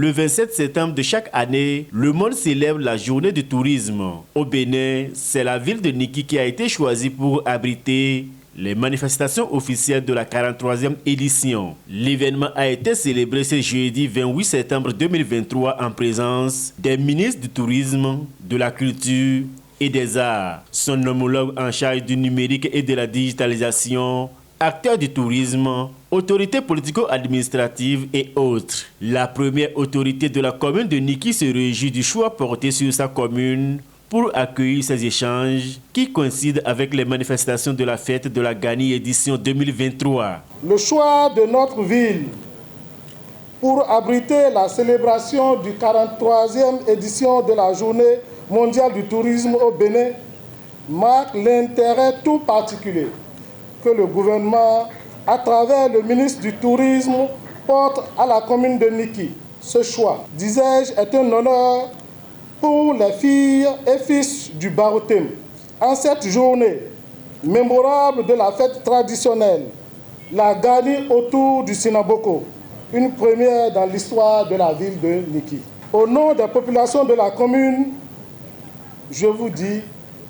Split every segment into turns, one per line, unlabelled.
Le 27 septembre de chaque année, le monde célèbre la journée du tourisme. Au Bénin, c'est la ville de Niki qui a été choisie pour abriter les manifestations officielles de la 43e édition. L'événement a été célébré ce jeudi 28 septembre 2023 en présence des ministres du tourisme, de la culture et des arts, son homologue en charge du numérique et de la digitalisation, acteurs du tourisme, autorités politico-administratives et autres. La première autorité de la commune de Niki se réjouit du choix porté sur sa commune pour accueillir ces échanges qui coïncident avec les manifestations de la fête de la Gani édition 2023.
Le choix de notre ville pour abriter la célébration du 43e édition de la Journée mondiale du tourisme au Bénin marque l'intérêt tout particulier que le gouvernement, à travers le ministre du Tourisme, porte à la commune de Niki. Ce choix, disais-je, est un honneur pour les filles et fils du Barotem. En cette journée mémorable de la fête traditionnelle, la Gani autour du Sinaboko, une première dans l'histoire de la ville de Niki. Au nom des populations de la commune, je vous dis,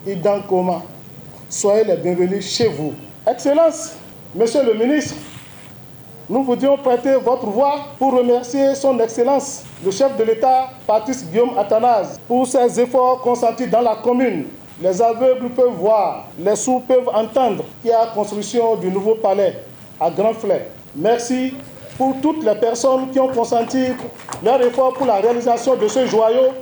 Idankoma, soyez les bienvenus chez vous. Excellence, Monsieur le ministre, nous voulions prêter votre voix pour remercier son Excellence, le chef de l'État, Patrice Guillaume Athanase, pour ses efforts consentis dans la commune. Les aveugles peuvent voir, les sourds peuvent entendre qu'il y a la construction du nouveau palais à Grand-Flay. Merci pour toutes les personnes qui ont consenti leur effort pour la réalisation de ce joyau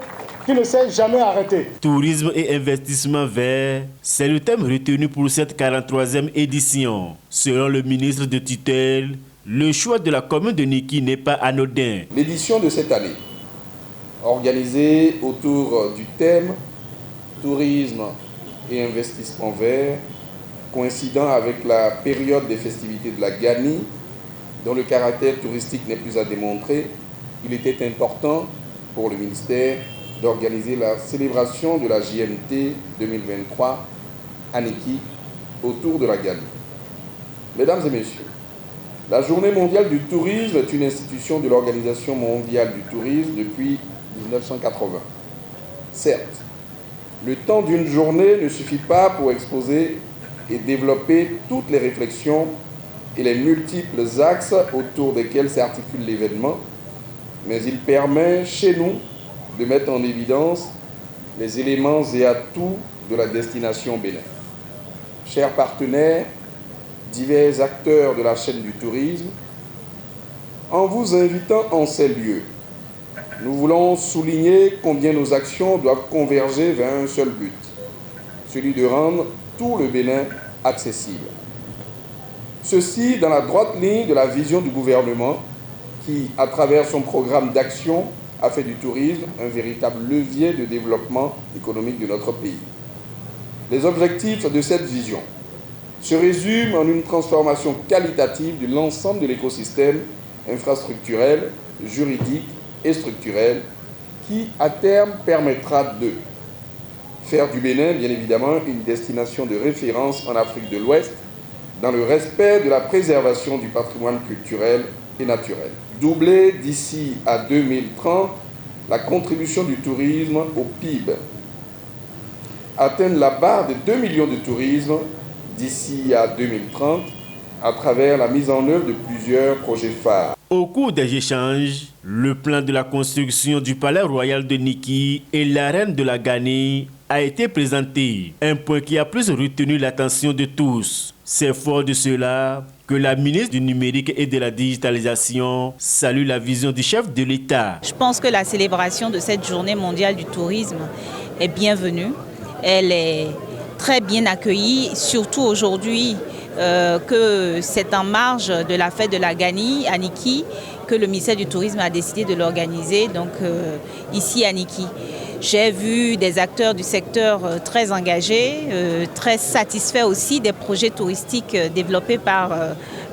qui ne s'est jamais arrêté.
Tourisme et investissement vert, c'est le thème retenu pour cette 43e édition. Selon le ministre de tutelle, le choix de la commune de Niki n'est pas anodin.
L'édition de cette année, organisée autour du thème tourisme et investissement vert, coïncidant avec la période des festivités de la Gani, dont le caractère touristique n'est plus à démontrer, il était important pour le ministère d'organiser la célébration de la JMT 2023 à Niki autour de la Gani. Mesdames et messieurs, la Journée mondiale du tourisme est une institution de l'Organisation mondiale du tourisme depuis 1980. Certes, le temps d'une journée ne suffit pas pour exposer et développer toutes les réflexions et les multiples axes autour desquels s'articule l'événement, mais il permet chez nous de mettre en évidence les éléments et atouts de la destination Bénin. Chers partenaires, divers acteurs de la chaîne du tourisme, en vous invitant en ces lieux, nous voulons souligner combien nos actions doivent converger vers un seul but, celui de rendre tout le Bénin accessible. Ceci dans la droite ligne de la vision du gouvernement qui, à travers son programme d'action, a fait du tourisme un véritable levier de développement économique de notre pays. Les objectifs de cette vision se résument en une transformation qualitative de l'ensemble de l'écosystème infrastructurel, juridique et structurel qui, à terme, permettra de faire du Bénin, bien évidemment, une destination de référence en Afrique de l'Ouest dans le respect de la préservation du patrimoine culturel et naturel. Doubler d'ici à 2030 la contribution du tourisme au PIB. Atteindre la barre de 2 millions de tourisme d'ici à 2030 à travers la mise en œuvre de plusieurs projets phares.
Au cours des échanges, le plan de la construction du palais royal de Niki et l'arène de la Gani a été présenté, un point qui a plus retenu l'attention de tous. C'est fort de cela que la ministre du numérique et de la digitalisation salue la vision du chef de l'État.
Je pense que la célébration de cette journée mondiale du tourisme est bienvenue. Elle est très bien accueillie, surtout aujourd'hui que c'est en marge de la fête de la Gani à Niki que le ministère du Tourisme a décidé de l'organiser, donc ici à Niki. J'ai vu des acteurs du secteur très engagés, très satisfaits aussi des projets touristiques développés par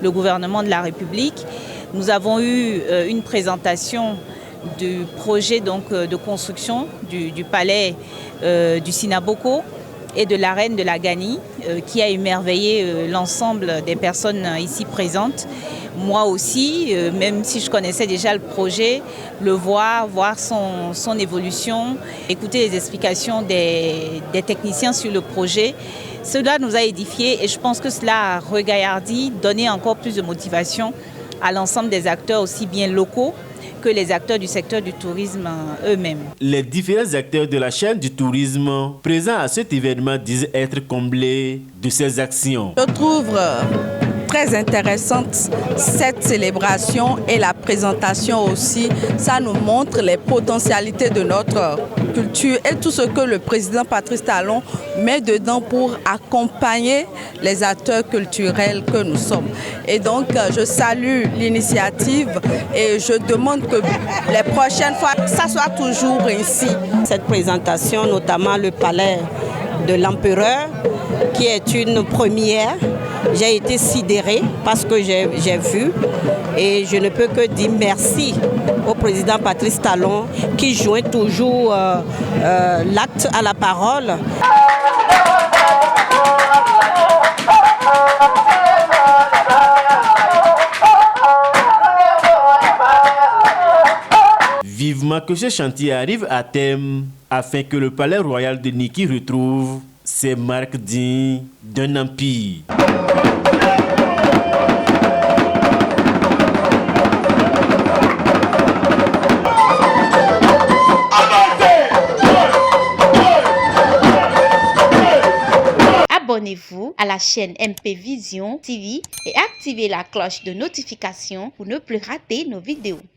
le gouvernement de la République. Nous avons eu une présentation du projet donc, de construction du palais du Sinaboko et de l'arène de la Gani qui a émerveillé l'ensemble des personnes ici présentes. moi aussi, même si je connaissais déjà le projet, le voir son évolution, écouter les explications des techniciens sur le projet, cela nous a édifiés et je pense que cela a regaillardi, donné encore plus de motivation à l'ensemble des acteurs aussi bien locaux que les acteurs du secteur du tourisme eux-mêmes.
Les différents acteurs de la chaîne du tourisme présents à cet événement disent être comblés de ces actions.
Je trouve très intéressante cette célébration et la présentation aussi. Ça nous montre les potentialités de notre culture et tout ce que le président Patrice Talon met dedans pour accompagner les acteurs culturels que nous sommes. Et donc, je salue l'initiative et je demande que les prochaines fois, ça soit toujours ainsi.
Cette présentation, notamment le palais de l'empereur, qui est une première, j'ai été sidérée parce que j'ai vu et je ne peux que dire merci au président Patrice Talon qui joint toujours l'acte à la parole.
Vivement que ce chantier arrive à terme afin que le palais royal de Niki retrouve ses marques dignes d'un empire.
Abonnez-vous à la chaîne MP Vision TV et activez la cloche de notification pour ne plus rater nos vidéos.